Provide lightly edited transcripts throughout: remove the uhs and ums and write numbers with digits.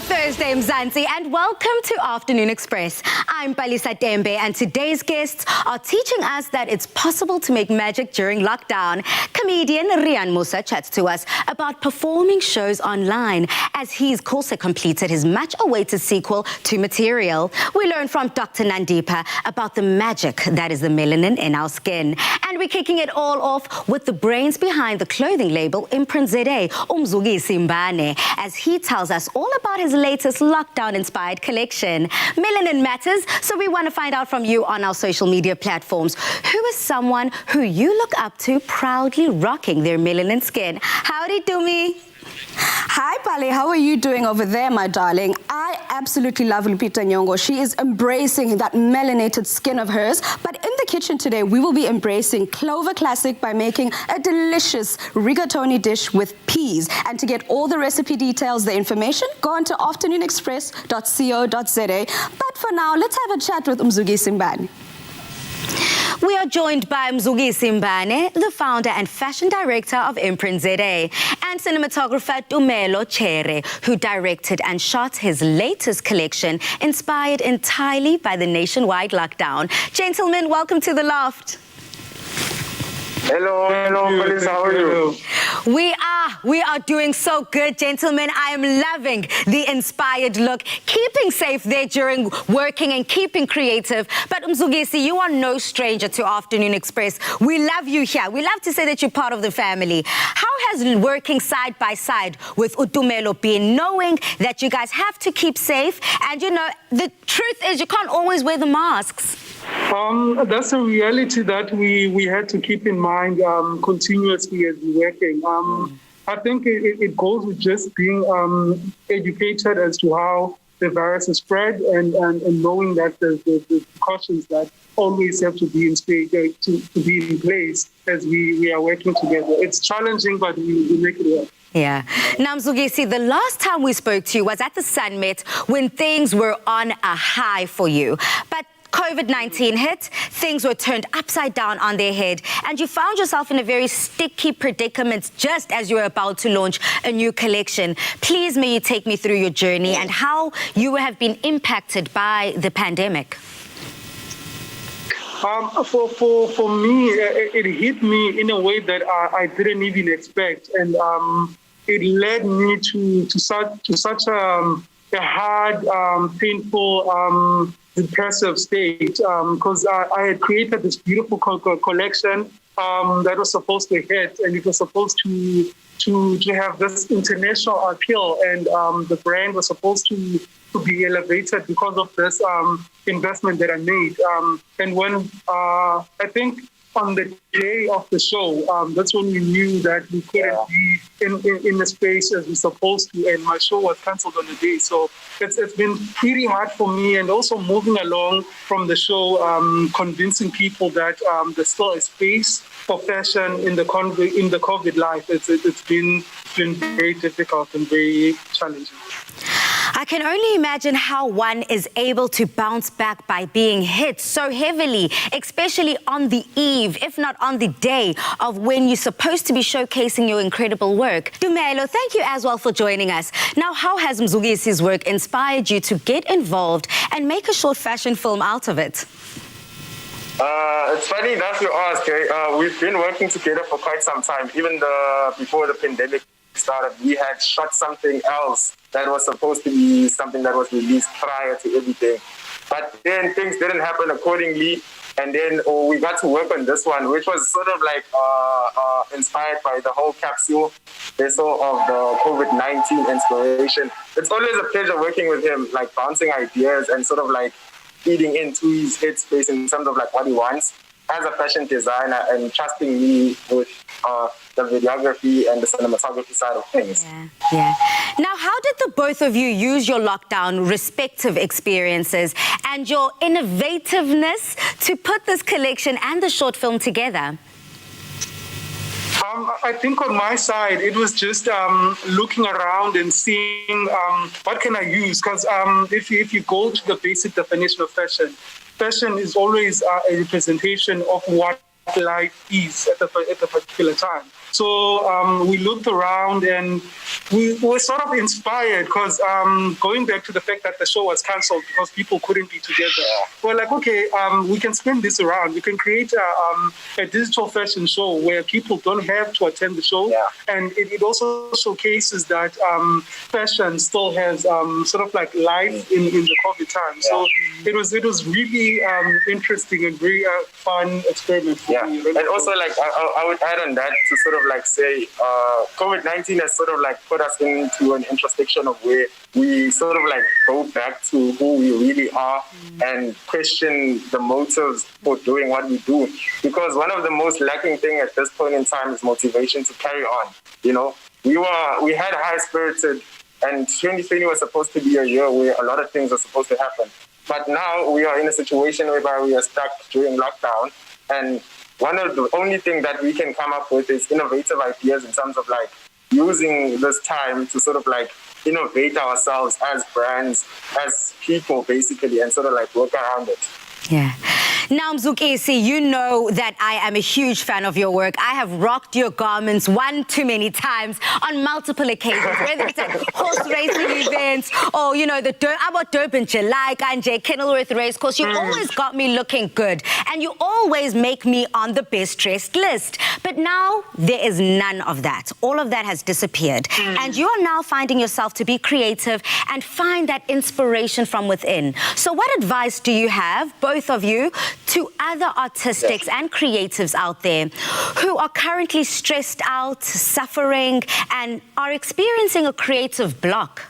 Thursday, Mzansi, and welcome to Afternoon Express. I'm Palisa Tembe, and today's guests are teaching us that it's possible to make magic during lockdown. Comedian Rian Musa chats to us about performing shows online as he's also completed his much-awaited sequel to Material. We learn from Dr. Nandipa about the magic that is the melanin in our skin. And we're kicking it all off with the brains behind the clothing label Imprint ZA, Simbane, as he tells us all about his latest lockdown-inspired collection. Melanin matters, so we want to find out from you on our social media platforms. Who is someone who you look up to proudly rocking their melanin skin? Howdy, Dumi. Hi, Pali. How are you doing over there, my darling? I absolutely love Lupita Nyong'o. She is embracing that melanated skin of hers. But in the kitchen today, we will be embracing Clover Classic by making a delicious rigatoni dish with peas. And to get all the recipe details, the information, go on to afternoonexpress.co.za. But for now, let's have a chat with Simbane. We are joined by Mzugi Simbane, the founder and fashion director of Imprint ZA, and cinematographer Tumelo Chere, who directed and shot his latest collection, inspired entirely by the nationwide lockdown. Gentlemen, welcome to The Loft. Hello, police, how are you? We are doing so good, gentlemen. I am loving the inspired look, keeping safe there during working and keeping creative. But Mzugisi, you are no stranger to Afternoon Express. We love you here. We love to say that you're part of the family. How has working side by side with Utumelo been, knowing that you guys have to keep safe? And, you know, the truth is you can't always wear the masks. That's a reality that we had to keep in mind continuously as we're working. I think it goes with just being educated as to how the virus is spread and knowing that the precautions that always have to be in place as we are working together. It's challenging, but we make it work. Yeah. Now, Mzugisi, the last time we spoke to you was at the Summit when things were on a high for you. But COVID-19 hit, things were turned upside down on their head, and you found yourself in a very sticky predicament just as you were about to launch a new collection. Please, may you take me through your journey and how you have been impacted by the pandemic. For me, it hit me in a way that I didn't even expect, and it led me to such a hard, painful, depressive state, because I had created this beautiful collection that was supposed to hit, and it was supposed to have this international appeal, and the brand was supposed to be elevated because of this investment that I made. And when I think on the day of the show, that's when we knew that we couldn't be in the space as we supposed to, and my show was cancelled on the day. So it's been pretty hard for me, and also moving along from the show, convincing people that there's still a space for fashion in the COVID life. It's been very difficult and very challenging. I can only imagine how one is able to bounce back by being hit so heavily, especially on the eve, if not on the day, of when you're supposed to be showcasing your incredible work. Tumelo, thank you as well for joining us. Now, how has Mzugisi's work inspired you to get involved and make a short fashion film out of it? It's funny that you ask. We've been working together for quite some time. Even before the pandemic started, we had shot something else that was supposed to be something that was released prior to everything. But then things didn't happen accordingly. And then we got to work on this one, which was sort of like inspired by the whole capsule vessel of the COVID-19 inspiration. It's always a pleasure working with him, like bouncing ideas and sort of like feeding into his headspace in terms of like what he wants as a fashion designer, and trusting me with the videography and the cinematography side of things. Yeah. Now, how did the both of you use your lockdown respective experiences and your innovativeness to put this collection and the short film together? I think on my side, it was just looking around and seeing what can I use. Because if you go to the basic definition of fashion is always a representation of what life is at a particular time. So we looked around and we were sort of inspired because going back to the fact that the show was cancelled because people couldn't be together, we're like, okay, we can spin this around. We can create a digital fashion show where people don't have to attend the show. And it also showcases that fashion still has sort of like life in the COVID time. So it was really interesting and very fun experiment for me. And also like I would add on that to sort of like say COVID-19 has sort of like put us into an introspection of where we sort of like go back to who we really are and question the motives for doing what we do. Because one of the most lacking thing at this point in time is motivation to carry on. You know, we had high-spirited, and 2020 was supposed to be a year where a lot of things are supposed to happen. But now we are in a situation whereby we are stuck during lockdown, and one of the only thing that we can come up with is innovative ideas in terms of like using this time to sort of like innovate ourselves as brands, as people basically, and sort of like work around it. Yeah. Now, Mzukisi, you know that I am a huge fan of your work. I have rocked your garments one too many times on multiple occasions, whether it's at horse racing events or, you know, the Durban July, Kanje, Kenilworth race course. You always got me looking good, and you always make me on the best dressed list. But now there is none of that. All of that has disappeared. And you are now finding yourself to be creative and find that inspiration from within. So what advice do you have, both of you, to other artistics and creatives out there who are currently stressed out, suffering, and are experiencing a creative block?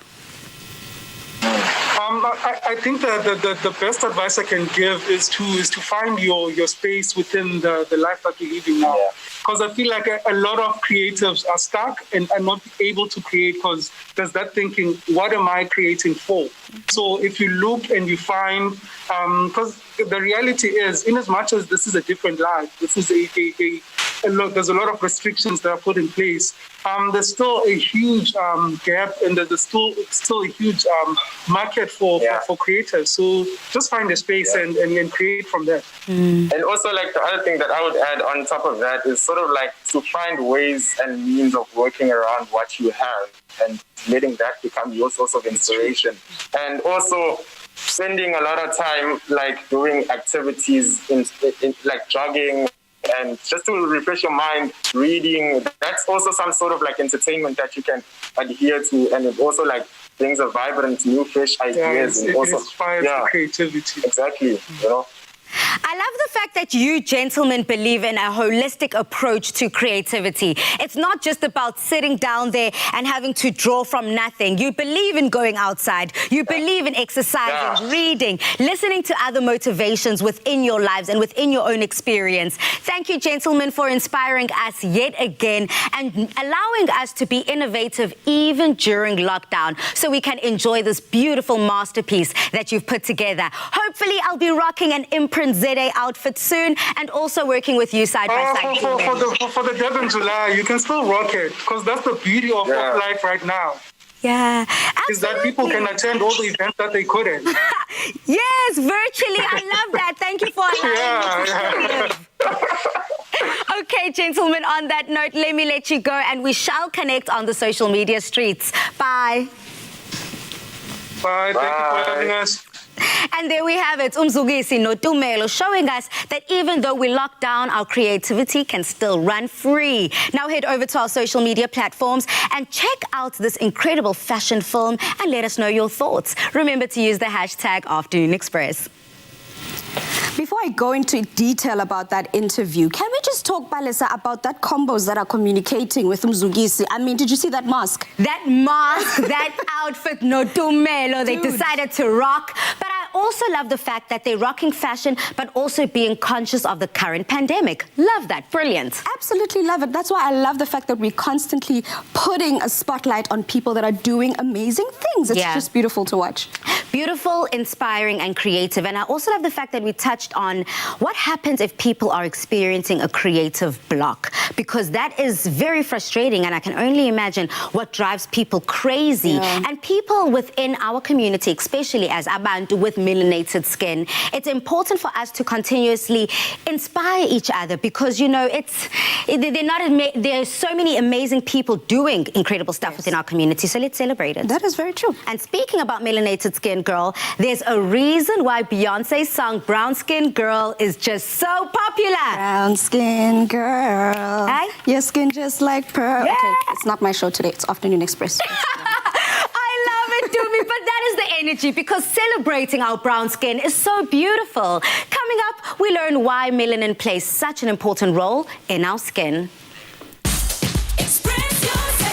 I think that the best advice I can give is to find your space within the life that you're living now. Because I feel like a lot of creatives are stuck and are not able to create because there's that thinking, what am I creating for? So if you look and you find, because the reality is, in as much as this is a different life, this is there's a lot of restrictions that are put in place. There's still a huge gap, and there's still a huge market for creators. So just find a space and create from there. And also, like, the other thing that I would add on top of that is sort of like to find ways and means of working around what you have and letting that become your source of inspiration. And also spending a lot of time like doing activities in like jogging and just to refresh your mind, reading. That's also some sort of like entertainment that you can adhere to, and it also like brings a vibrant, new, fresh ideas. It inspires the creativity. Exactly, you know. I love the fact that you gentlemen believe in a holistic approach to creativity. It's not just about sitting down there and having to draw from nothing. You believe in going outside. You believe in exercising, reading, listening to other motivations within your lives and within your own experience. Thank you, gentlemen, for inspiring us yet again and allowing us to be innovative even during lockdown so we can enjoy this beautiful masterpiece that you've put together. Hopefully, I'll be rocking an imprint Zede outfit soon, and also working with you side by side. For the Durban July, you can still rock it, because that's the beauty of life right now. Yeah, absolutely. Is that people can attend all the events that they couldn't. Yes, virtually. I love that. Thank you for allowing me to. Okay, gentlemen, on that note, let me let you go, and we shall connect on the social media streets. Bye. Bye. Thank you for having us. And there we have it, Umzugisi Notumelo, showing us that even though we lock down, our creativity can still run free. Now head over to our social media platforms and check out this incredible fashion film and let us know your thoughts. Remember to use the hashtag Afternoon Express. Before I go into detail about that interview, can we just talk, Palesa, about that combos that are communicating with Mzugisi? I mean, did you see that mask? That mask, that outfit, Notumelo, they decided to rock. But I also love the fact that they're rocking fashion, but also being conscious of the current pandemic. Love that. Brilliant. Absolutely love it. That's why I love the fact that we're constantly putting a spotlight on people that are doing amazing things. It's just beautiful to watch. Beautiful, inspiring, and creative. And I also love the fact that we touched on what happens if people are experiencing a creative block, because that is very frustrating, and I can only imagine what drives people crazy. Yeah. And people within our community, especially as abantu with melanated skin, it's important for us to continuously inspire each other, because, you know, there are so many amazing people doing incredible stuff within our community, so let's celebrate it. That is very true. And speaking about melanated skin, girl, there's a reason why Beyonce's song Brown Skin Girl is just so popular. Brown skin girl. Hey? Your skin just like pearl. Yeah. Okay, it's not my show today. It's Afternoon Express. I love it, Dumi, but that is the energy, because celebrating our brown skin is so beautiful. Coming up, we learn why melanin plays such an important role in our skin. Express yourself.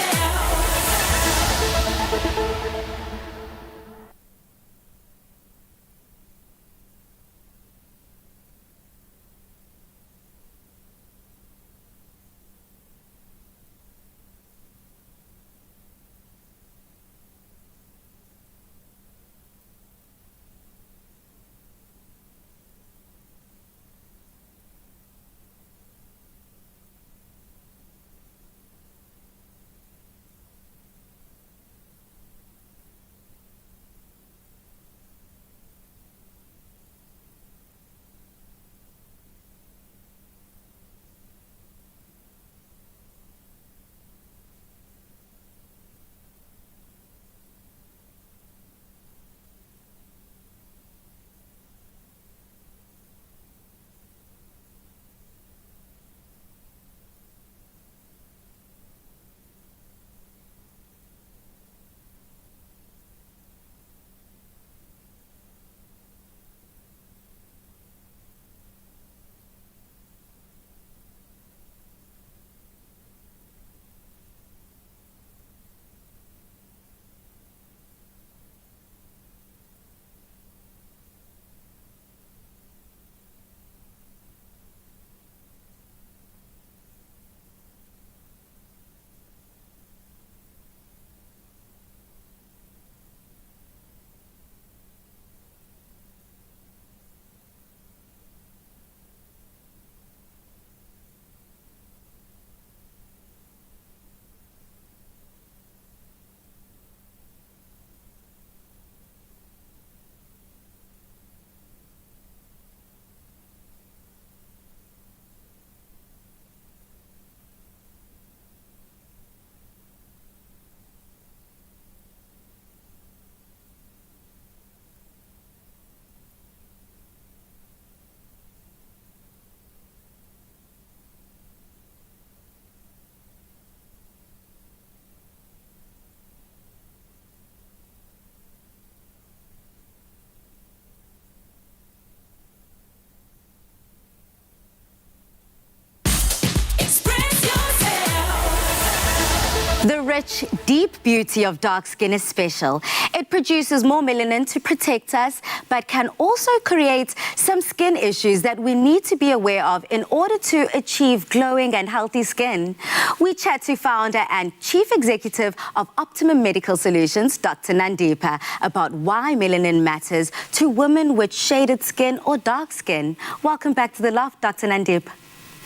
The rich, deep beauty of dark skin is special. It produces more melanin to protect us, but can also create some skin issues that we need to be aware of in order to achieve glowing and healthy skin. We chat to founder and chief executive of Optimum Medical Solutions, Dr. Nandipa, about why melanin matters to women with shaded skin or dark skin. Welcome back to The Loft, Dr. Nandipa.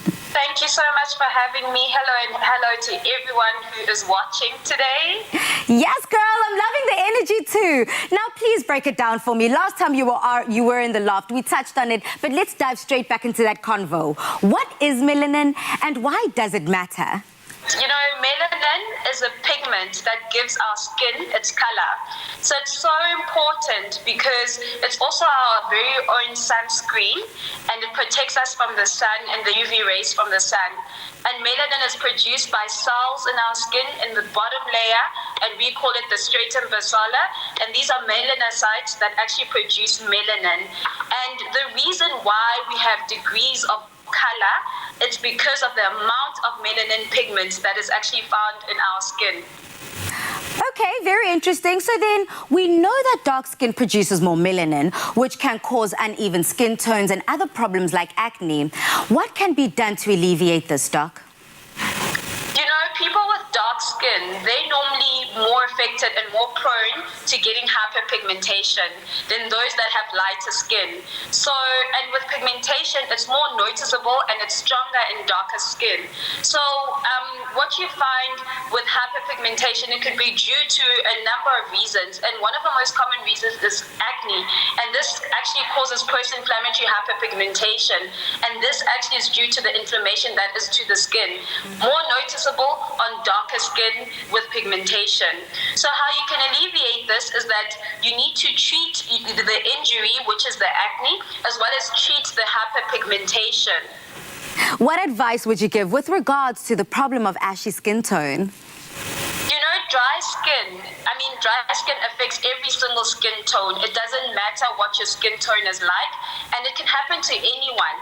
Thank you so much for having me. Hello, and hello to everyone who is watching today. Yes, girl, I'm loving the energy too. Now, please break it down for me. Last time you were in the loft, we touched on it, but let's dive straight back into that convo. What is melanin and why does it matter? You know, melanin is a pigment that gives our skin its color. So it's so important because it's also our very own sunscreen, and it protects us from the sun and the UV rays from the sun. And melanin is produced by cells in our skin in the bottom layer, and we call it the stratum basale. And these are melanocytes that actually produce melanin. And the reason why we have degrees of color, it's because of the amount of melanin pigments that is actually found in our skin. Okay, very interesting. So then we know that dark skin produces more melanin, which can cause uneven skin tones and other problems like acne. What can be done to alleviate this, Doc? You know, people with dark skin, they're normally more affected and more prone to getting hyperpigmentation than those that have lighter skin. So, and with pigmentation, it's more noticeable and it's stronger in darker skin. So what you find with hyperpigmentation, it could be due to a number of reasons, and one of the most common reasons is acne, and this actually causes post-inflammatory hyperpigmentation, and this actually is due to the inflammation that is to the skin, more noticeable on darker skin with pigmentation. So how you can alleviate this is that you need to treat the injury, which is the acne, as well as treat the hyperpigmentation. What advice would you give with regards to the problem of ashy skin tone? You know, dry skin affects every single skin tone. It doesn't matter what your skin tone is like, and it can happen to anyone.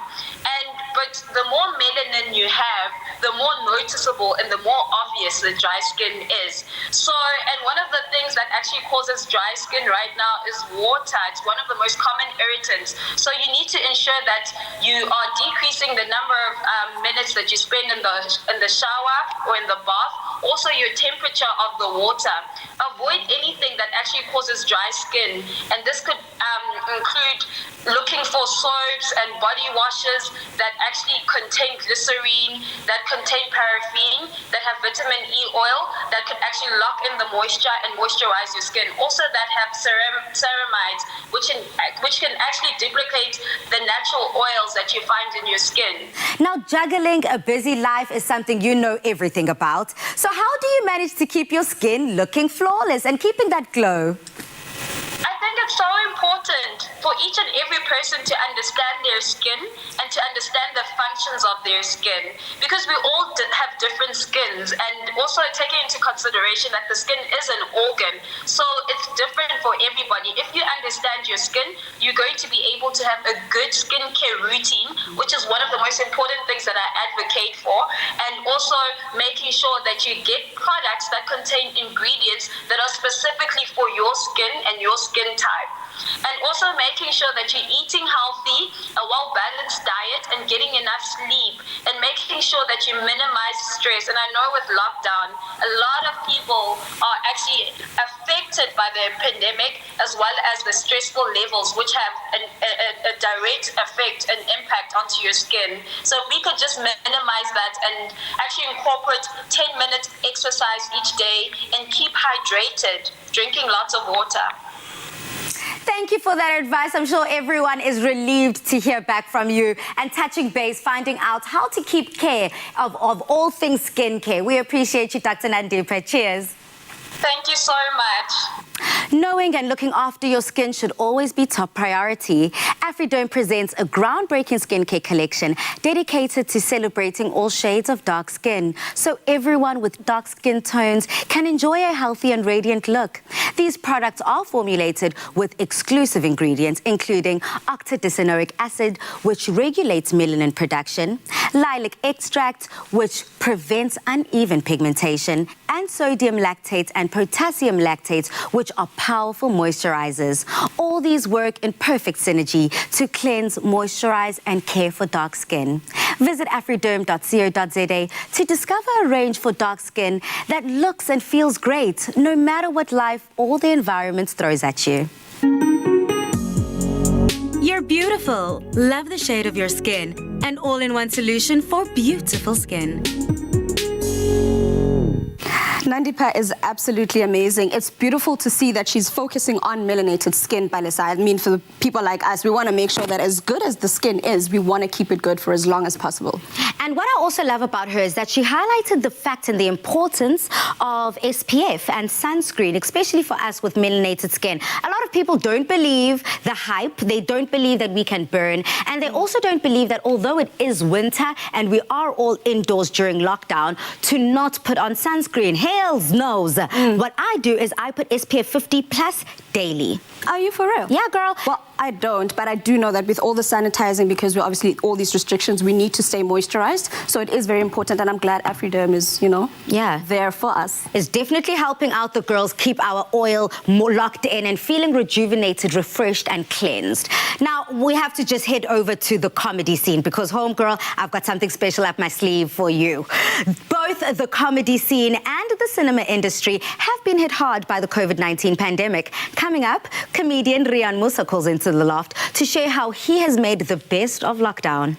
But the more melanin you have, the more noticeable and the more obvious the dry skin is. So, and one of the things that actually causes dry skin right now is water. It's one of the most common irritants. So you need to ensure that you are decreasing the number of minutes that you spend in the shower or in the bath. Also, your temperature of the water. Avoid anything that actually causes dry skin, and this could include looking for soaps and body washes that actually contain glycerine, that contain paraffin, that have vitamin E oil, that could actually lock in the moisture and moisturize your skin. Also, that have ceramides, which can actually duplicate the natural oils that you find in your skin. Now, juggling a busy life is something you know everything about. So how do you manage to keep your skin looking flawless and keeping that glow? I think it's so important for each and every person to understand their skin and to understand the functions of their skin, because we all have different skins, and also taking into consideration that the skin is an organ, so it's different for everybody. If you understand your skin, you're going to be able to have a good skincare routine, which is one of the most important things that I advocate for, and also making sure that you get products that contain ingredients that are specifically for your skin and your skin type. And also making sure that you're eating healthy, a well-balanced diet, and getting enough sleep, and making sure that you minimize stress. And I know with lockdown, a lot of people are actually affected by the pandemic, as well as the stressful levels, which have a direct effect and impact onto your skin. So if we could just minimize that and actually incorporate 10 minutes exercise each day and keep hydrated, drinking lots of water. Thank you for that advice. I'm sure everyone is relieved to hear back from you and touching base, finding out how to keep care of all things skincare. We appreciate you, Dr. Nandipe. Cheers. Thank you so much. Knowing and looking after your skin should always be top priority. AfriDerm presents a groundbreaking skincare collection dedicated to celebrating all shades of dark skin, so everyone with dark skin tones can enjoy a healthy and radiant look. These products are formulated with exclusive ingredients, including octadecanoic acid, which regulates melanin production, lilac extract, which prevents uneven pigmentation, and sodium lactate and potassium lactate, which are powerful moisturizers. All these work in perfect synergy to cleanse, moisturize, and care for dark skin. Visit afriderm.co.za to discover a range for dark skin that looks and feels great, no matter what life or the environment throws at you. You're beautiful. Love the shade of your skin. An all-in-one solution for beautiful skin. Nandipa is absolutely amazing. It's beautiful to see that she's focusing on melanated skin, Palisa. I mean, for the people like us, we want to make sure that as good as the skin is, we want to keep it good for as long as possible. And what I also love about her is that she highlighted the fact and the importance of SPF and sunscreen, especially for us with melanated skin. A lot of people don't believe the hype. They don't believe that we can burn. And they also don't believe that although it is winter and we are all indoors during lockdown, to not put on sunscreen. Hells knows. What I do is I put SPF 50 plus daily. Are you for real? Yeah, girl. Well, I don't, but I do know that with all the sanitizing, because we're obviously all these restrictions, we need to stay moisturized. So it is very important, and I'm glad AfriDerm is, there for us. It's definitely helping out the girls keep our oil more locked in and feeling rejuvenated, refreshed, and cleansed. Now, we have to just head over to the comedy scene because, homegirl, I've got something special up my sleeve for you. Both the comedy scene and the cinema industry have been hit hard by the COVID-19 pandemic. Coming up, comedian Rian Musa calls into the loft to share how he has made the best of lockdown.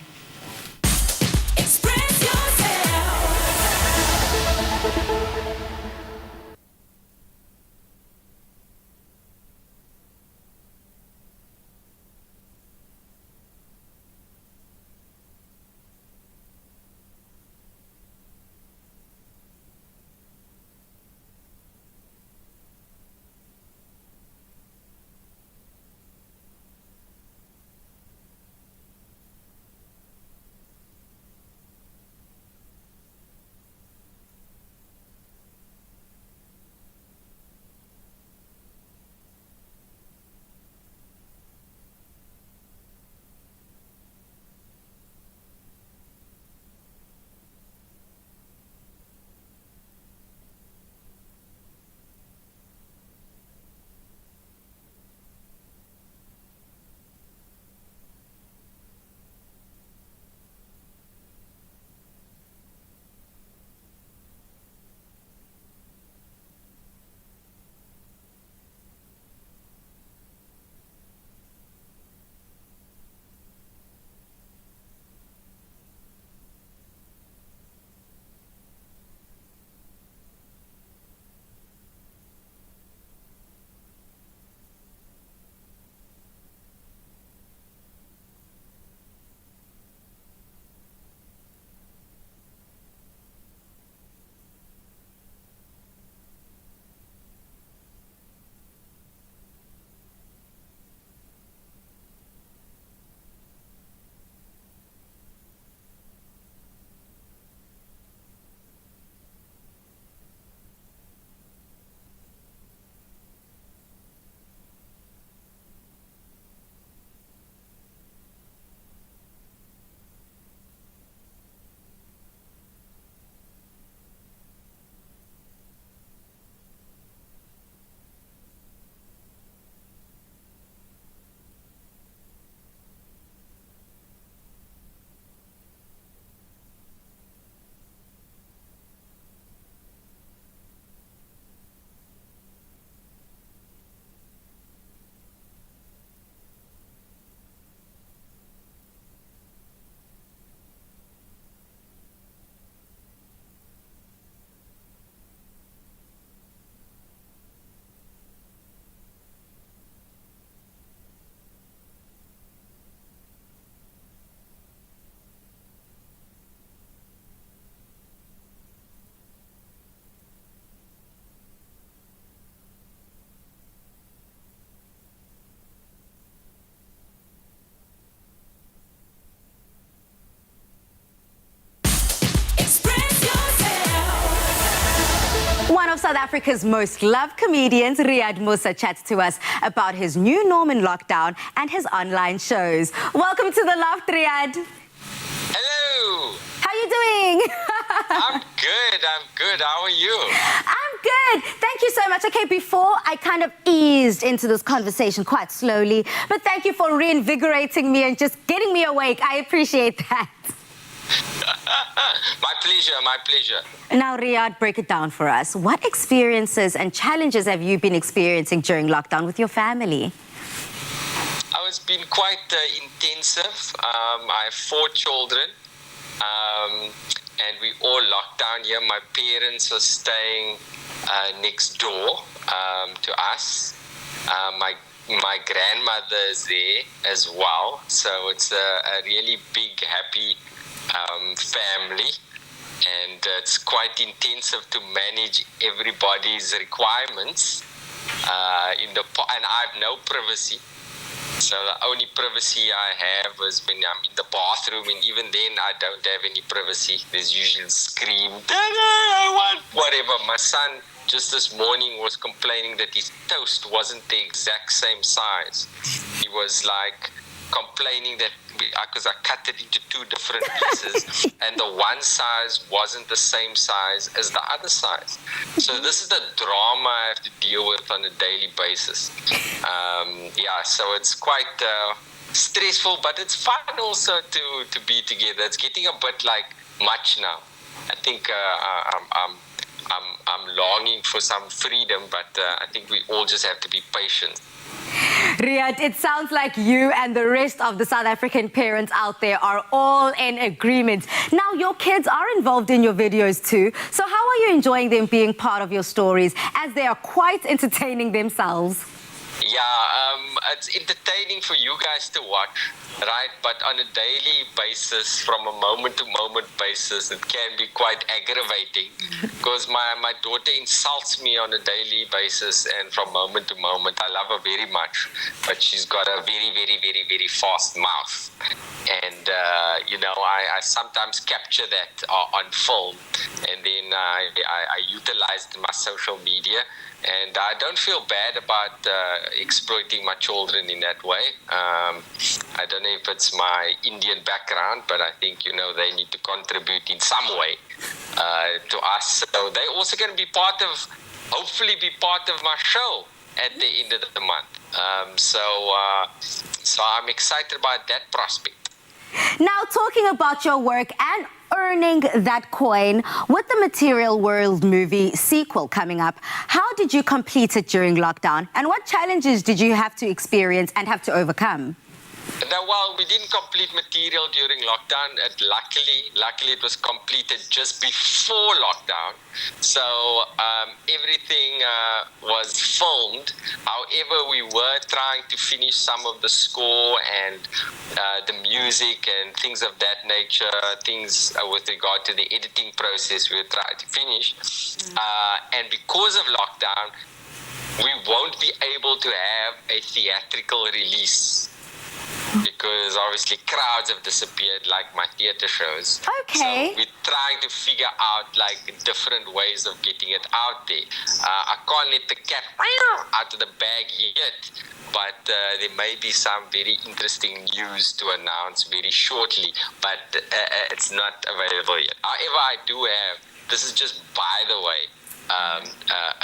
One of South Africa's most loved comedians, Rian Musa, chats to us about his new norm in lockdown and his online shows. Welcome to the loft, Rian. Hello. How are you doing? I'm good. How are you? I'm good. Thank you so much. Okay, before I kind of eased into this conversation quite slowly, but thank you for reinvigorating me and just getting me awake. I appreciate that. My pleasure. Now, Riyadh, break it down for us. What experiences and challenges have you been experiencing during lockdown with your family? Oh, it's been quite intensive. I have 4 children, and we all locked down here. My parents are staying next door to us. My grandmother is there as well, so it's a really big, happy family, and it's quite intensive to manage everybody's requirements. And I have no privacy. So the only privacy I have is when I'm in the bathroom, and even then I don't have any privacy. There's usually scream, "Dada, I want whatever." My son just this morning was complaining that his toast wasn't the exact same size. he was like complaining that because I cut it into two different pieces and the one size wasn't the same size as the other size. So this is the drama I have to deal with on a daily basis. So it's quite stressful, but it's fun also to be together. It's getting a bit like much now. I think I'm longing for some freedom, but I think we all just have to be patient. Riyad, it sounds like you and the rest of the South African parents out there are all in agreement. Now, your kids are involved in your videos too. So how are you enjoying them being part of your stories, as they are quite entertaining themselves? Yeah, it's entertaining for you guys to watch, right? But on a daily basis, from a moment-to-moment basis, it can be quite aggravating because my daughter insults me on a daily basis, and from moment to moment, I love her very much, but she's got a very, very, very, very fast mouth. And, I sometimes capture that on film, and then I utilize it in my social media. And I don't feel bad about exploiting my children in that way. I don't know if it's my Indian background, but I think, they need to contribute in some way to us. So they're also going to be hopefully be part of my show at the end of the month. So I'm excited about that prospect. Now, talking about your work and earning that coin, with the Material World movie sequel coming up, how did you complete it during lockdown? And what challenges did you have to experience and have to overcome? Well, we didn't complete Material during lockdown. Luckily, it was completed just before lockdown. So everything was filmed. However, we were trying to finish some of the score and the music and things of that nature, things with regard to the editing process we were trying to finish. And because of lockdown, we won't be able to have a theatrical release, because obviously crowds have disappeared, like my theater shows. Okay. So we're trying to figure out like different ways of getting it out there. I can't let the cat out of the bag yet, but there may be some very interesting news to announce very shortly, but it's not available yet. However, I do have, this is just by the way,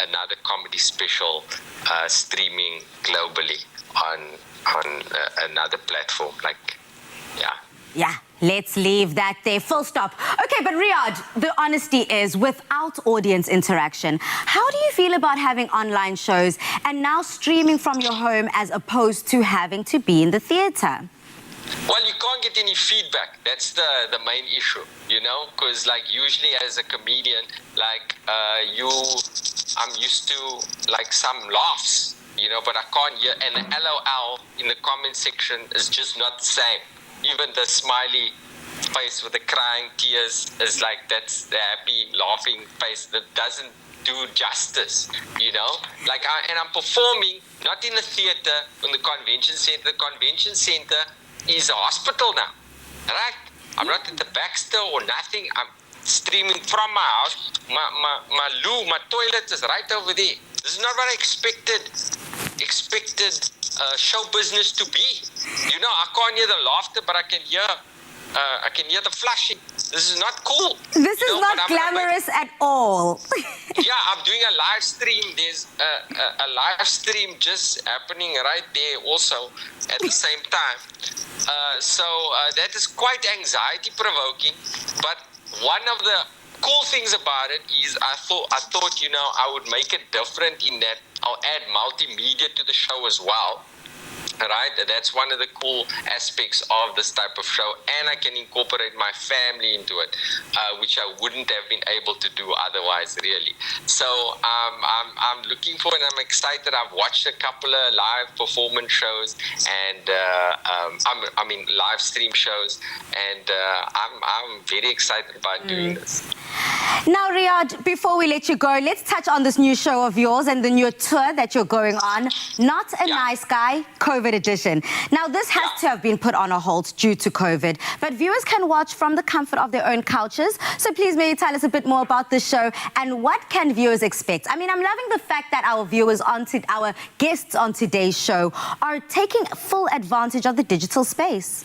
another comedy special streaming globally on another platform, Yeah, let's leave that there, full stop. Okay, but Riyad, the honesty is, without audience interaction, how do you feel about having online shows and now streaming from your home as opposed to having to be in the theater? Well, you can't get any feedback. That's the main issue, because like usually as a comedian, like I'm used to like some laughs, but I can't hear, and the LOL in the comment section is just not the same. Even the smiley face with the crying tears is like, that's the happy laughing face that doesn't do justice, Like, and I'm performing not in the theater, in the convention center. The convention center is a hospital now, right? I'm not at the Baxter or nothing. I'm streaming from my house. My toilet is right over there. This is not what I expected show business to be. I can't hear the laughter, but I can hear the flushing. This is not cool. This is not glamorous at all. Yeah, I'm doing a live stream. There's a live stream just happening right there also at the same time. So that is quite anxiety provoking. But one of the cool things about it is I thought I would make it different in that I'll add multimedia to the show as well. Right, that's one of the cool aspects of this type of show, and I can incorporate my family into it, which I wouldn't have been able to do otherwise, really. So I'm looking forward, and I'm excited. I've watched a couple of live performance shows, and live stream shows, and I'm very excited about doing this. Now, Riyad, before we let you go, let's touch on this new show of yours and the new tour that you're going on. Not a Nice Guy, COVID COVID edition. Now, this has to have been put on a hold due to COVID, but viewers can watch from the comfort of their own couches. So please, may you tell us a bit more about this show and what can viewers expect? I mean, I'm loving the fact that our our guests on today's show are taking full advantage of the digital space.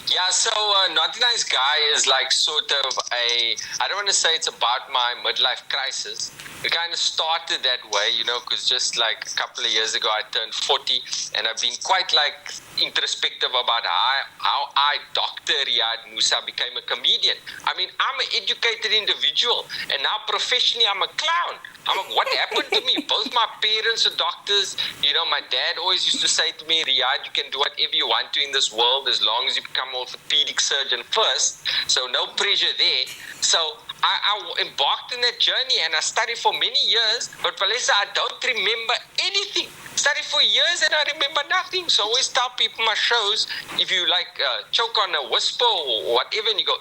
Yeah, so Not a Nice Guy is like sort of I don't want to say it's about my midlife crisis. It kind of started that way, because just like a couple of years ago, I turned 40 and I've been quite like introspective about how I, Dr. Riyad Musa, became a comedian. I mean, I'm an educated individual and now professionally I'm a clown. What happened to me? Both my parents are doctors. My dad always used to say to me, Riyad, you can do whatever you want to in this world as long as you become an orthopedic surgeon first. So no pressure there. So I embarked on that journey and I studied for many years. But Valessa, I don't remember anything. Studied for years and I remember nothing. So I always tell people my shows, if you choke on a whisper or whatever and you go,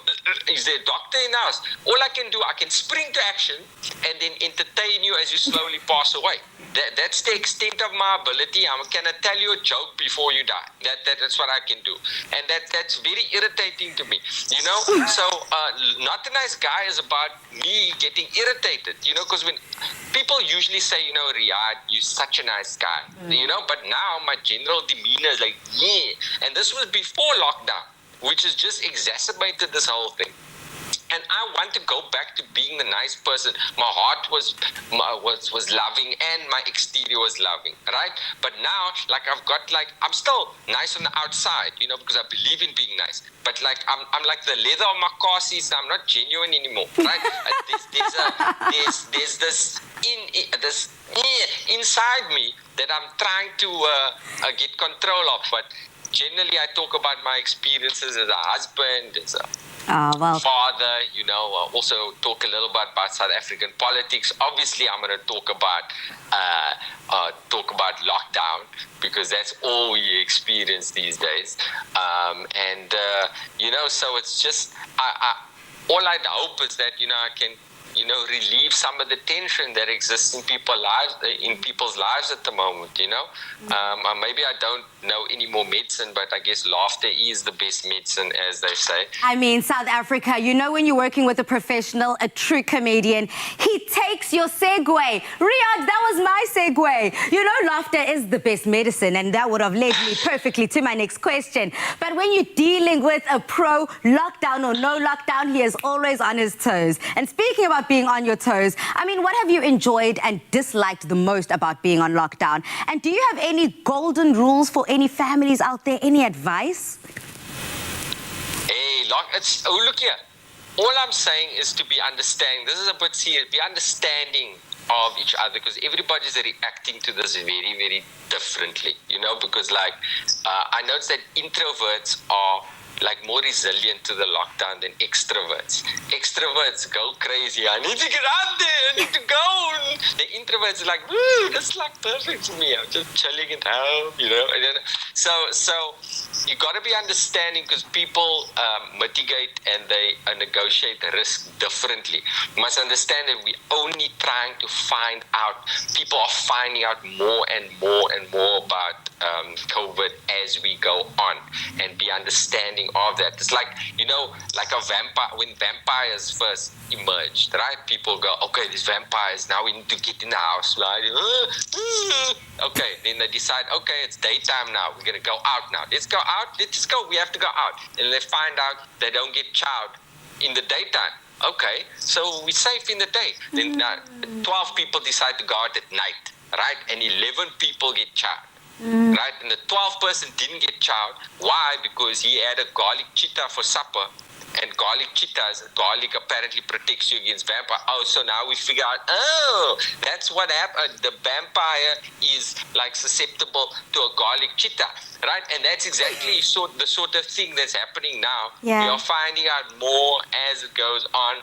is there a doctor in the house? All I can do, I can spring to action and then entertain you as you slowly pass away. That's the extent of my ability. I can tell you a joke before you die. That's what I can do. And that's very irritating to me. So Not a Nice Guy is about me getting irritated, because when people usually say, Riyad, you're such a nice guy, but now my general demeanor is like, yeah. And this was before lockdown, which has just exacerbated this whole thing. And I want to go back to being the nice person. My heart was loving and my exterior was loving, right? But now, I'm still nice on the outside, because I believe in being nice. But I'm like the leather of my car seats. I'm not genuine anymore, right? There's this inside me that I'm trying to get control of. But generally, I talk about my experiences as a husband, as a father, also talk a little bit about South African politics. Obviously, I'm going to talk about lockdown because that's all we experience these days. So it's just, all I'd hope is that, I can, relieve some of the tension that exists in people's lives at the moment, Maybe I don't know any more medicine, but I guess laughter is the best medicine, as they say. I mean, South Africa, when you're working with a professional, a true comedian, he takes your segue. Riyad, that was my segue. Laughter is the best medicine, and that would have led me perfectly to my next question. But when you're dealing with a pro, lockdown or no lockdown, he is always on his toes. And speaking about being on your toes, I mean, what have you enjoyed and disliked the most about being on lockdown? And do you have any golden rules for any families out there? Any advice? Hey, look here. All I'm saying is to be understanding. This is a bit serious. Be understanding of each other because everybody's reacting to this very, very differently. Because I noticed that introverts are more resilient to the lockdown than extroverts. Extroverts go crazy. I need to get out there. I need to go. The introverts are like, woo, this is perfect for me. I'm just chilling at home, And then, so you got to be understanding because people mitigate and they negotiate risk differently. You must understand that we're only trying to find out. People are finding out more and more and more about COVID as we go on and be understanding of that. It's like a vampire, when vampires first emerged, right? People go, okay, these vampires, now we need to get in the house, right? Okay, then they decide, okay, it's daytime now, we're going to go out now. Let's go out, we have to go out. And they find out they don't get chowed in the daytime. Okay, so we're safe in the day. Then 12 people decide to go out at night, right? And 11 people get chowed. Right, and the 12th person didn't get chowed. Why? Because he had a garlic chitta for supper, and garlic apparently protects you against vampire. Oh, so now we figure out, that's what happened. The vampire is susceptible to a garlic chitta, right? And that's exactly the sort of thing that's happening now. Yeah. We are finding out more as it goes on.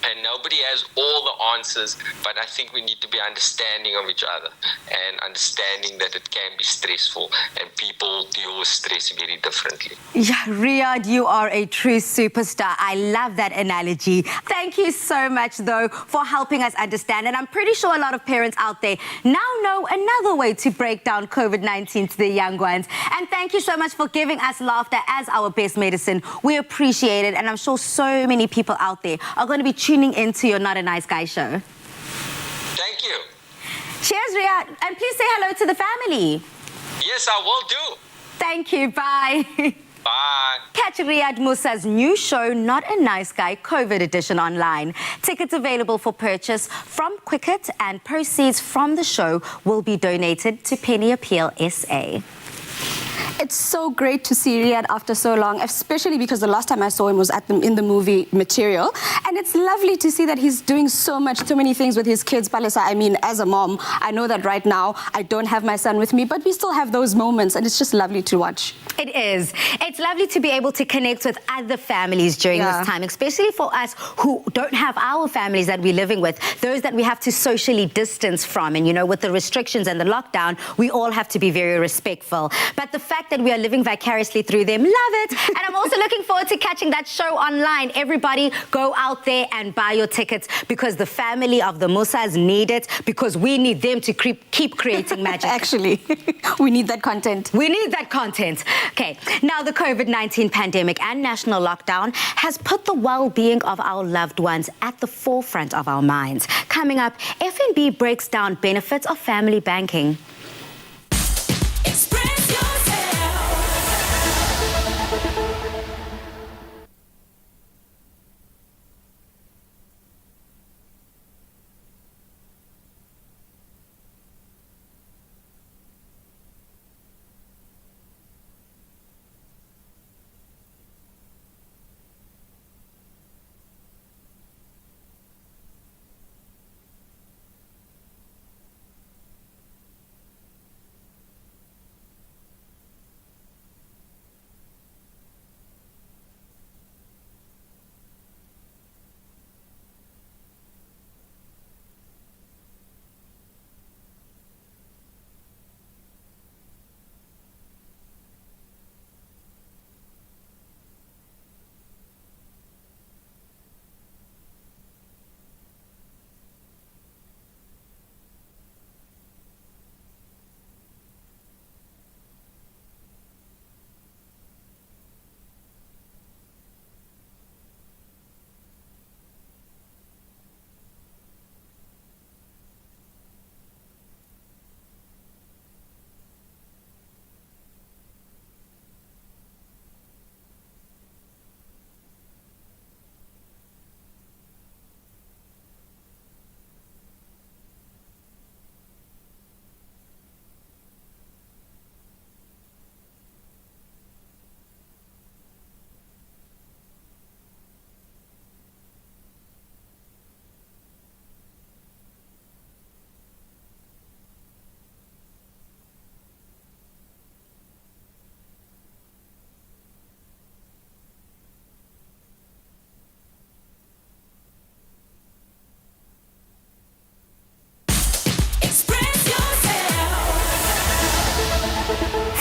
and nobody has all the answers, but I think we need to be understanding of each other and understanding that it can be stressful and people deal with stress very differently. Yeah, Riyadh, you are a true superstar. I love that analogy. Thank you so much, though, for helping us understand. And I'm pretty sure a lot of parents out there now know another way to break down COVID-19 to the young ones. And thank you so much for giving us laughter as our best medicine. We appreciate it. And I'm sure so many people out there are going to be tuning into your Not a Nice Guy show. Thank you. Cheers, Riyadh. And please say hello to the family. Yes, I will do. Thank you. Bye. Bye. Catch Riyadh Musa's new show, Not a Nice Guy, COVID edition online. Tickets available for purchase from Quicket, and proceeds from the show will be donated to Penny Appeal SA. It's so great to see Riyadh after so long, especially because the last time I saw him was in the movie Material. And it's lovely to see that he's doing so many things with his kids. Palisa, I mean, as a mom, I know that right now I don't have my son with me, but we still have those moments, and it's just lovely to watch. It is. It's lovely to be able to connect with other families during this time, especially for us who don't have our families that we're living with, those that we have to socially distance from. And, you know, with the restrictions and the lockdown, we all have to be very respectful. But the fact that we are living vicariously through them, love it. And I'm also looking forward to catching that show online. Everybody go out there and buy your tickets, because the family of the Musas need it, because we need them to keep creating magic. Actually, we need that content. We need that content. Okay, now the COVID-19 pandemic and national lockdown has put the well-being of our loved ones at the forefront of our minds. Coming up, FNB breaks down benefits of family banking.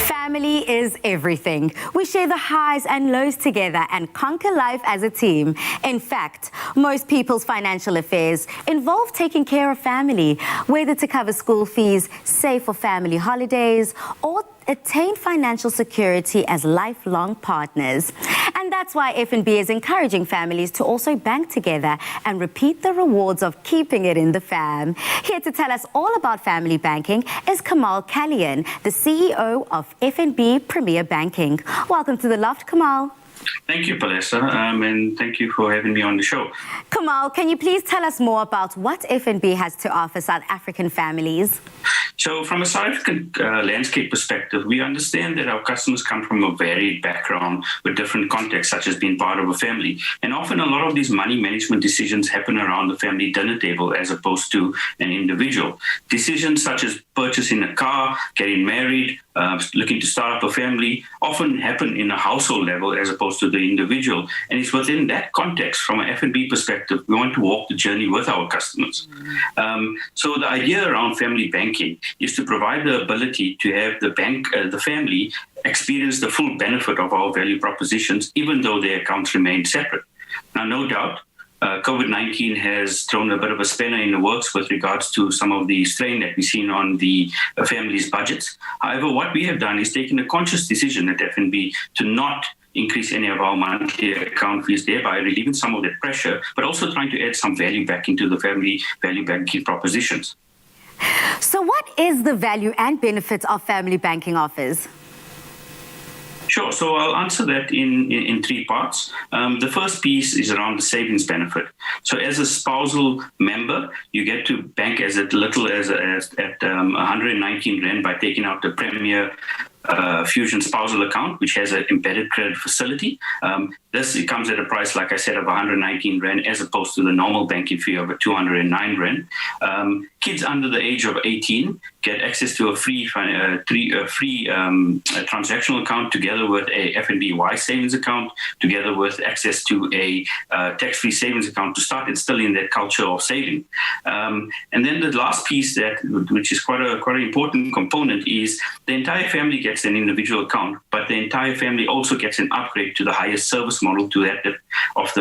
Family is everything. We share the highs and lows together and conquer life as a team. In fact, most people's financial affairs involve taking care of family, whether to cover school fees, save for family holidays, or attain financial security as lifelong partners. And that's why FNB is encouraging families to also bank together and repeat the rewards of keeping it in the fam. Here to tell us all about family banking is Kamal Kallian, the CEO of FNB Premier Banking. Welcome to the Loft, Kamal. Thank you, Palisa, and thank you for having me on the show. Kamal, can you please tell us more about what FNB has to offer South African families? So from a South African landscape perspective, we understand that our customers come from a varied background with different contexts, such as being part of a family. And often a lot of these money management decisions happen around the family dinner table as opposed to an individual. Decisions such as purchasing a car, getting married, looking to start up a family often happen in a household level as opposed to the individual. And it's within that context, from an F&B perspective, we want to walk the journey with our customers. So the idea around family banking is to provide the ability to have the family experience the full benefit of our value propositions, even though their accounts remain separate. Now, no doubt, COVID-19 has thrown a bit of a spanner in the works with regards to some of the strain that we've seen on the family's budgets. However, what we have done is taken a conscious decision at F&B to not increase any of our monthly account fees, thereby relieving some of that pressure, but also trying to add some value back into the family value banking propositions. So what is the value and benefits of family banking offers? Sure. So I'll answer that in three parts. The first piece is around the savings benefit. So as a spousal member, you get to bank as little as at 119 Rand by taking out the Premier Fusion spousal account, which has an embedded credit facility. It comes at a price, like I said, of 119 Rand as opposed to the normal banking fee of 209 Rand. Kids under the age of 18 get access to a free transactional account together with a F&B Wise savings account, together with access to a tax-free savings account to start instilling that culture of saving. And then the last piece, which is quite an important component, is the entire family gets an individual account, but the entire family also gets an upgrade to the highest service model to that of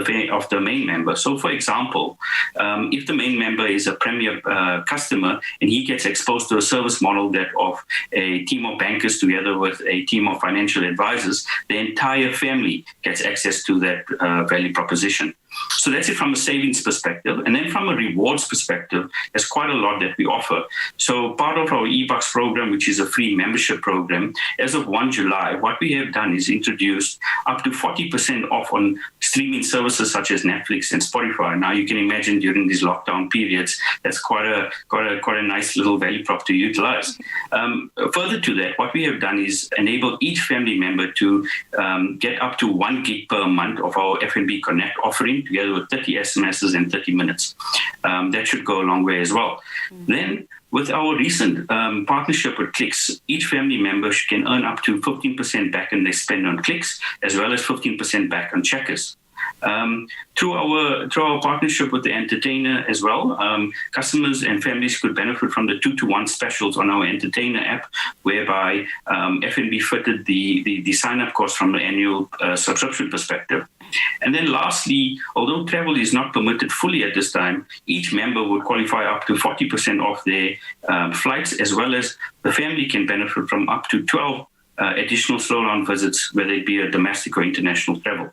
the main member. So, for example, if the main member is a Premier customer and he gets exposed to a service model that of a team of bankers together with a team of financial advisors, the entire family gets access to that value proposition. So that's it from a savings perspective. And then from a rewards perspective, there's quite a lot that we offer. So part of our eBucks program, which is a free membership program, as of 1 July, what we have done is introduced up to 40% off on streaming services such as Netflix and Spotify. Now you can imagine during these lockdown periods, that's quite a nice little value prop to utilize. Further to that, what we have done is enable each family member to get up to 1 gig per month of our F&B Connect offering, together with 30 SMSs and 30 minutes. That should go a long way as well. Then, with our recent partnership with Clicks, each family member can earn up to 15% back in their spend on Clicks, as well as 15% back on Checkers. Through our partnership with the entertainer as well, customers and families could benefit from the 2-to-1 specials on our entertainer app, whereby F&B fitted the sign-up cost from the annual subscription perspective. And then lastly, although travel is not permitted fully at this time, each member would qualify up to 40% off their flights, as well as the family can benefit from up to 12 additional slow-down visits, whether it be a domestic or international travel.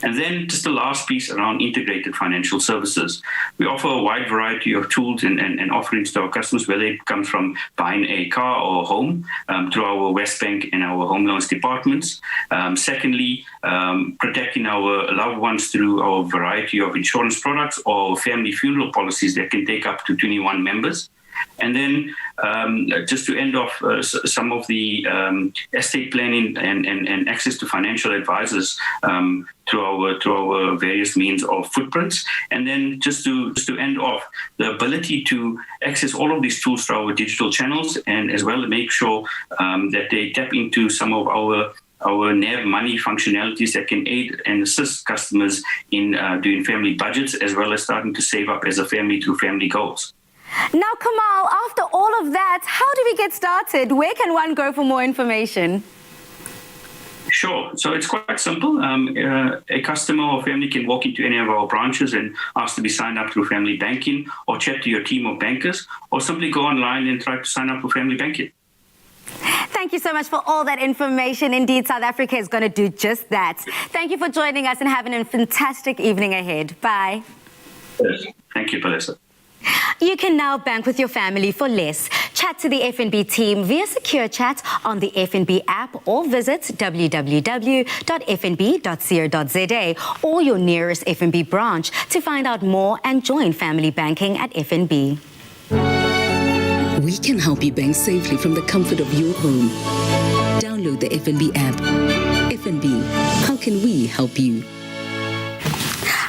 And then just the last piece around integrated financial services. We offer a wide variety of tools and offerings to our customers, whether it comes from buying a car or a home through our West Bank and our home loans departments. Secondly, protecting our loved ones through our variety of insurance products or family funeral policies that can take up to 21 members. And then just to end off some of the estate planning and access to financial advisors through our various means of footprints. And then just to end off, the ability to access all of these tools through our digital channels, and as well make sure that they tap into some of our NAV money functionalities that can aid and assist customers in doing family budgets, as well as starting to save up as a family through family goals. Now, Kamal, after all of that, how do we get started? Where can one go for more information? Sure. So it's quite simple. A customer or family can walk into any of our branches and ask to be signed up through family banking, or chat to your team of bankers, or simply go online and try to sign up for family banking. Thank you so much for all that information. Indeed, South Africa is going to do just that. Thank you for joining us and having a fantastic evening ahead. Bye. Yes. Thank you, Palisa. You can now bank with your family for less. Chat to the FNB team via Secure Chat on the FNB app, or visit www.fnb.co.za or your nearest FNB branch to find out more and join family banking at FNB. we can help you bank safely from the comfort of your home. Download the FNB app. FNB, how can we help you?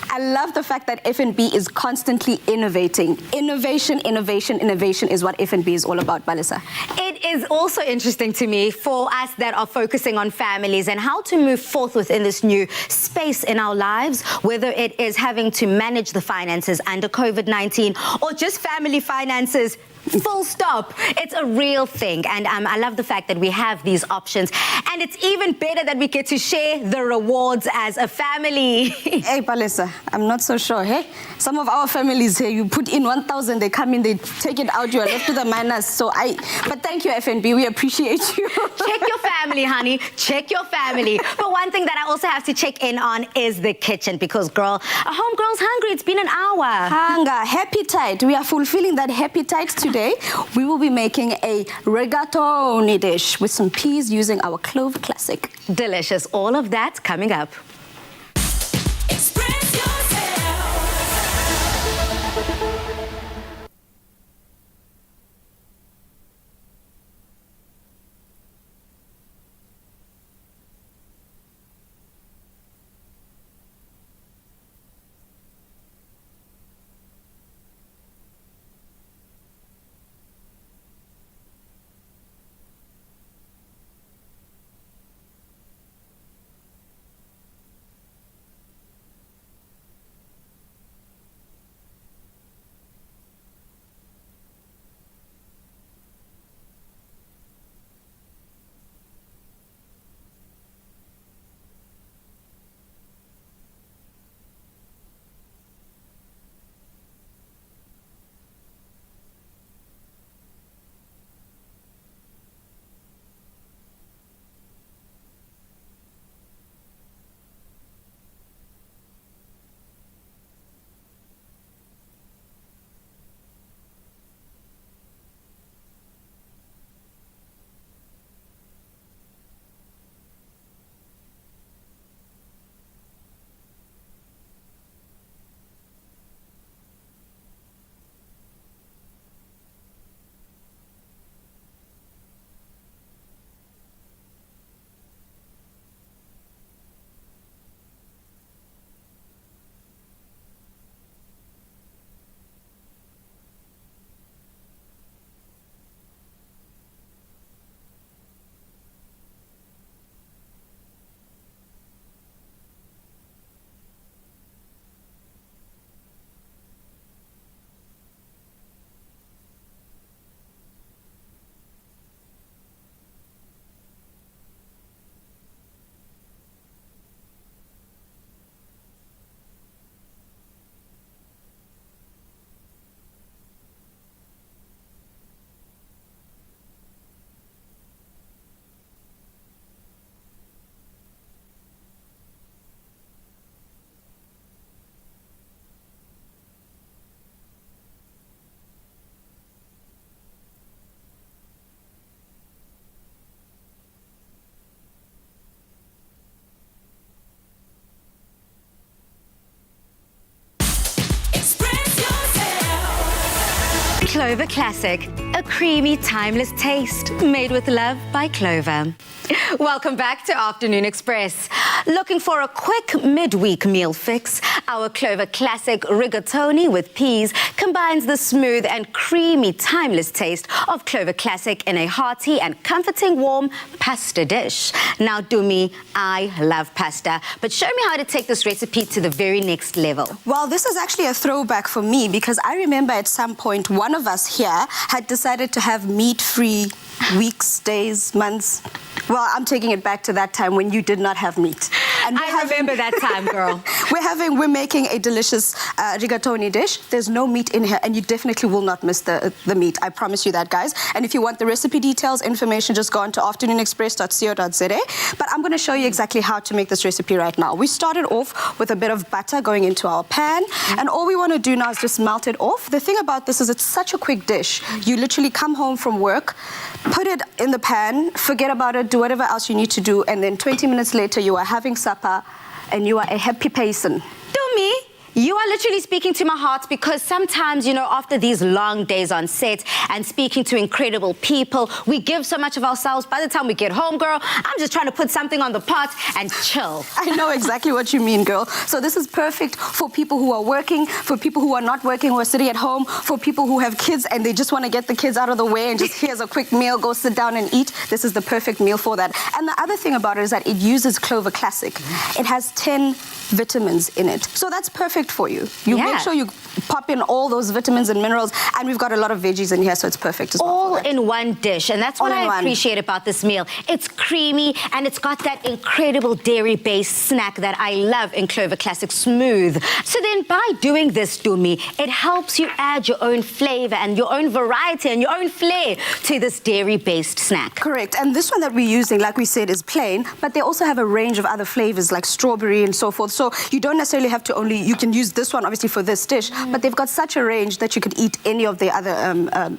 I love the fact that FNB is constantly innovating. Innovation is what FNB is all about, Balisa. It is also interesting to me for us that are focusing on families and how to move forth within this new space in our lives, whether it is having to manage the finances under COVID-19 or just family finances. Full stop. It's a real thing. And I love the fact that we have these options. And it's even better that we get to share the rewards as a family. Hey, Palesa, I'm not so sure, hey? Some of our families here, you put in 1,000, they come in, they take it out, you are left to the minus. But thank you, FNB, we appreciate you. Check your family, honey. Check your family. But one thing that I also have to check in on is the kitchen because, girl, a homegirl's hungry. It's been an hour. Hunger, appetite. We are fulfilling that appetite today. We will be making a rigatoni dish with some peas using our Clover Classic. Delicious. All of that coming up. Express yourself. Clover Classic, a creamy, timeless taste made with love by Clover. Welcome back to Afternoon Express. Looking for a quick midweek meal fix? Our Clover Classic Rigatoni with peas combines the smooth and creamy, timeless taste of Clover Classic in a hearty and comforting warm pasta dish. Now, Dumi, I love pasta, but show me how to take this recipe to the very next level. Well, this is actually a throwback for me because I remember at some point one of us here had decided to have meat-free weeks, days, months. Well, I'm taking it back to that time when you did not have meat. And I remember that time, girl. We're making a delicious rigatoni dish. There's no meat in here, and you definitely will not miss the meat. I promise you that, guys. And if you want the recipe details, information, just go on to afternoonexpress.co.za. But I'm going to show you exactly how to make this recipe right now. We started off with a bit of butter going into our pan, and all we want to do now is just melt it off. The thing about this is it's such a quick dish. You literally come home from work, put it in the pan, forget about it, do whatever else you need to do, and then 20 minutes later you are having supper and you are a happy person. Dumi, You are literally speaking to my heart because sometimes, you know, after these long days on set and speaking to incredible people, we give so much of ourselves. By the time we get home, girl, I'm just trying to put something on the pot and chill. I know exactly what you mean, girl. So this is perfect for people who are working, for people who are not working, who are sitting at home, for people who have kids and they just want to get the kids out of the way and just here's a quick meal, go sit down and eat. This is the perfect meal for that. And the other thing about it is that it uses Clover Classic. It has 10 vitamins in it. So that's perfect for you. You make sure you pop in all those vitamins and minerals, and we've got a lot of veggies in here, so it's perfect as well. All in one dish, and that's what I appreciate about this meal. It's creamy, and it's got that incredible dairy-based snack that I love in Clover Classic, smooth. So then by doing this, Dumi, it helps you add your own flavor and your own variety and your own flair to this dairy-based snack. Correct, and this one that we're using, like we said, is plain, but they also have a range of other flavors like strawberry and so forth. So you don't necessarily have to you can use this one obviously for this dish, but they've got such a range that you could eat any of the other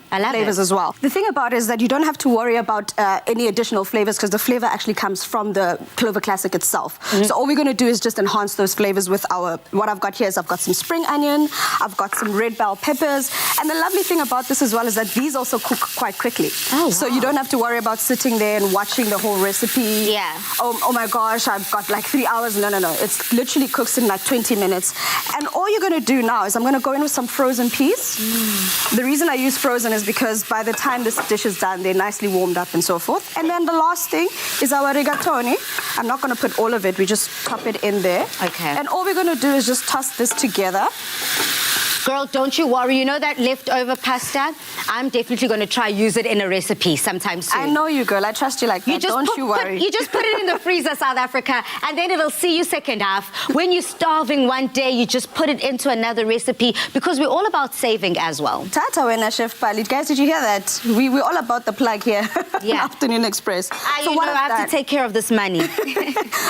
flavors as well. The thing about it is that you don't have to worry about any additional flavors because the flavor actually comes from the Clover Classic itself. So all we're going to do is just enhance those flavors with what I've got here is I've got some spring onion, I've got some red bell peppers, and the lovely thing about this as well is that these also cook quite quickly. So you don't have to worry about sitting there and watching the whole recipe. Oh my gosh, I've got like 3 hours. No. It literally cooks in like 20 minutes. And all you're going to do now is I'm going to go in with some frozen peas. The reason I use frozen is because by the time this dish is done, they're nicely warmed up and so forth. And then the last thing is our rigatoni. I'm not going to put all of it. We just top it in there. And all we're going to do is just toss this together. Girl, don't you worry. You know that leftover pasta? I'm definitely going to try use it in a recipe sometime soon. I know you, girl. I trust you like that. Don't you worry. You just put it in the freezer, South Africa, and then it'll see you second half. When you're starving one day, you just put it into another recipe because we're all about saving as well. Tata wena, Chef Pali. Guys, did you hear that? We're all about the plug here. Afternoon Express. So what I have to take care of this money.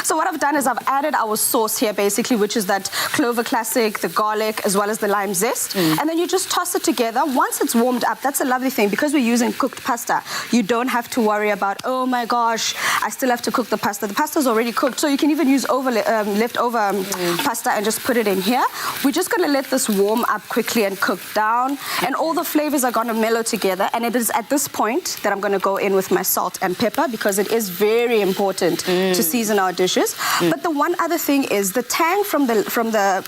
So what I've done is I've added our sauce here, basically, which is that Clover Classic, the garlic, as well as the lime zest. And then you just toss it together. Once it's warmed up, that's a lovely thing. Because we're using cooked pasta, you don't have to worry about, oh my gosh, I still have to cook the pasta. The pasta's already cooked, so you can even use leftover pasta and just put it in here. We're just going to let this warm up quickly and cook down. And all the flavors are going to mellow together. And it is at this point that I'm going to go in with my salt and pepper because it is very important to season our dishes. But the one other thing is the tang from the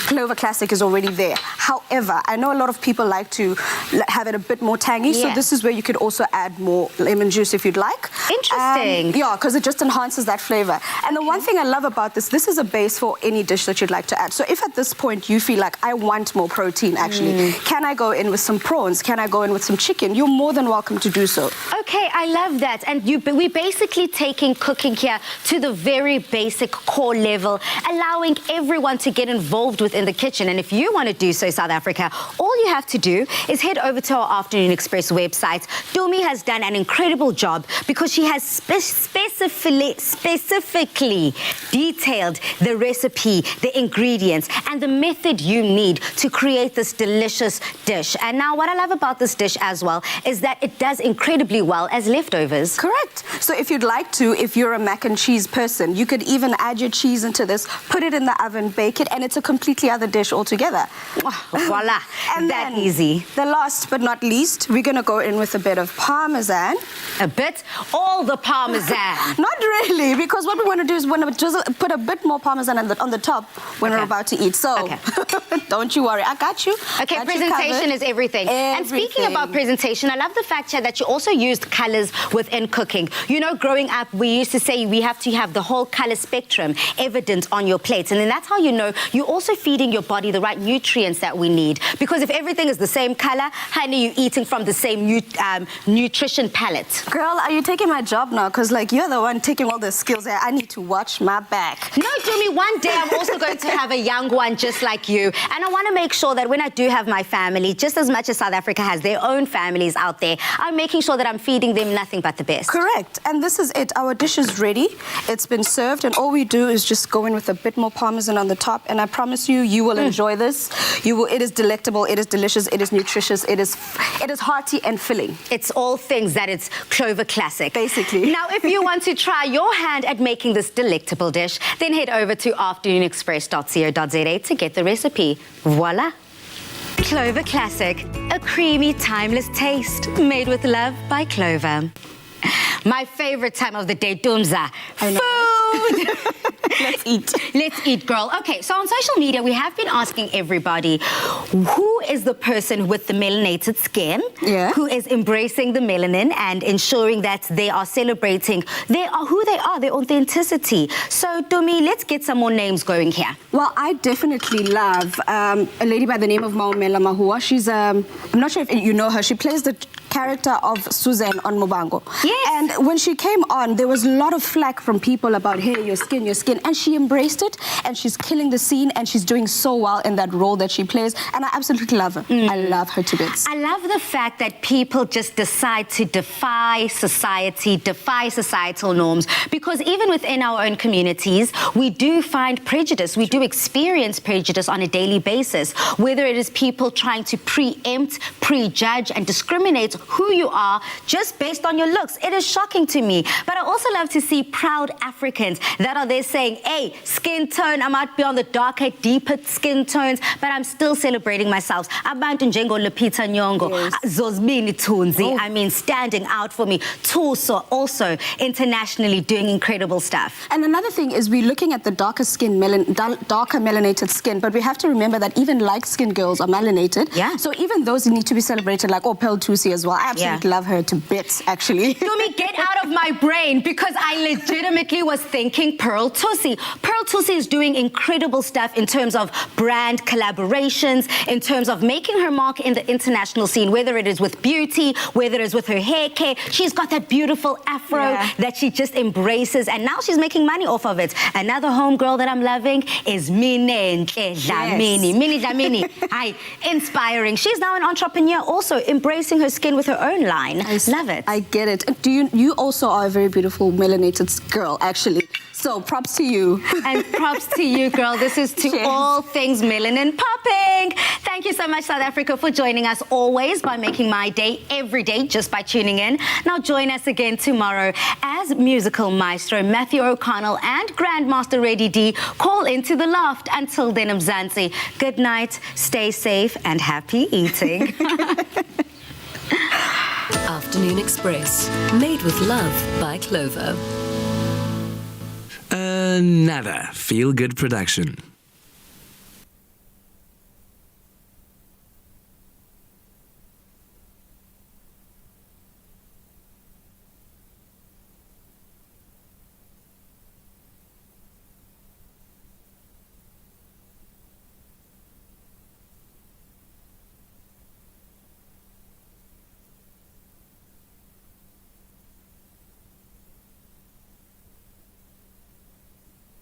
Clover Classic is already there. However, I know a lot of people like to have it a bit more tangy, so this is where you could also add more lemon juice if you'd like. Interesting. Yeah, because it just enhances that flavor. And the one thing I love about this is a base for any dish that you'd like to add. So if at this point you feel like I want more protein, actually, can I go in with some prawns? Can I go in with some chicken? You're more than welcome to do so. Okay, I love that. And we're basically taking cooking here to the very basic core level, allowing everyone to get involved within the kitchen. And if you want to do so, South Africa, all you have to do is head over to our Afternoon Express website. Dumi has done an incredible job because she has specifically detailed the recipe, the ingredients, and the method you need to create this delicious dish. And now what I love about this dish as well is that it does incredibly well as leftovers. Correct. So if you'd like to, if you're a mac and cheese person, you could even add your cheese into this, put it in the oven, bake it, and it's a completely other dish altogether. Voila, and that easy. The last but not least, we're going to go in with a bit of parmesan. A bit? All the parmesan. Not really, because what we want to do is just put a bit more parmesan on the top when we're about to eat. So don't you worry, I got you. Okay, presentation is everything. And speaking about presentation, I love the fact here that you also used colors within cooking. You know, growing up, we used to say we have to have the whole color spectrum evident on your plates. And then that's how you know you're also feeding your body the right nutrients that we need. Because if everything is the same color, honey, you're eating from the same nutrition palette. Girl, are you taking my job now? Because, like, you're the one taking all the skills there. I need to watch my back. No, Dumi, one day I'm also going to have a young one just like you. And I want to make sure that when I do have my family, just as much as South Africa has their own families out there, I'm making sure that I'm feeding them nothing but the best. Correct. And this is it. Our dish is ready. It's been served. And all we do is just go in with a bit more parmesan on the top. And I promise you, you will enjoy this. You will you. It is delectable. It is delicious. It is nutritious. It is hearty and filling. It's all things that it's Clover classic. Basically. Now, if you want to try your hand at making this delectable dish, then head over to afternoonexpress.co.za to get the recipe. Voila! Clover Classic, a creamy, timeless taste made with love by Clover. My favorite time of the day, Dumza. Food! Let's eat. Let's eat, girl. Okay, so on social media, we have been asking everybody, who is the person with the melanated skin, who is embracing the melanin and ensuring that they are celebrating who they are, their authenticity. So, Dumi, let's get some more names going here. Well, I definitely love a lady by the name of Maumela Mahua. She's, I'm not sure if you know her. She plays the character of Susan on Mobango. Yes. And when she came on, there was a lot of flack from people about, hey, your skin, and she embraced it, and she's killing the scene, and she's doing so well in that role that she plays, and I absolutely love her. I love her to bits. I love the fact that people just decide to defy society, defy societal norms, because even within our own communities, we do find prejudice. We do experience prejudice on a daily basis, whether it is people trying to preempt, prejudge, and discriminate who you are just based on your looks. It is shocking to me. But I also love to see proud Africans that are there saying, hey, skin tone, I might be on the darker, deeper skin tones, but I'm still celebrating myself. Abantu njengo Lupita Nyong'o, Zozibini Tunzi, I mean, standing out for me. Tuso also internationally doing incredible stuff. And another thing is we're looking at the darker melanated skin, but we have to remember that even light-skinned girls are melanated. Yeah. So even those need to be celebrated, like Pearl Thusi as well. I absolutely love her to bits, actually. Dumi, get out of my brain, because I legitimately was thinking Pearl Thusi. Pearl Thusi is doing incredible stuff in terms of brand collaborations, in terms of making her mark in the international scene, whether it is with beauty, whether it is with her hair care. She's got that beautiful afro that she just embraces, and now she's making money off of it. Another homegirl that I'm loving is Mini Dlamini. Hi, inspiring. She's now an entrepreneur, also embracing her skin with her own line. Love it. I get it. You also are a very beautiful melanated girl, actually. So props to you. And props to you, girl. This is to all things melanin popping. Thank you so much, South Africa, for joining us always by making my day every day just by tuning in. Now join us again tomorrow as musical maestro Matthew O'Connell and Grandmaster Reddy D call into the loft. Until then, Mzansi, good night, stay safe, and happy eating. Afternoon Express, made with love by Clover. Another feel-good production.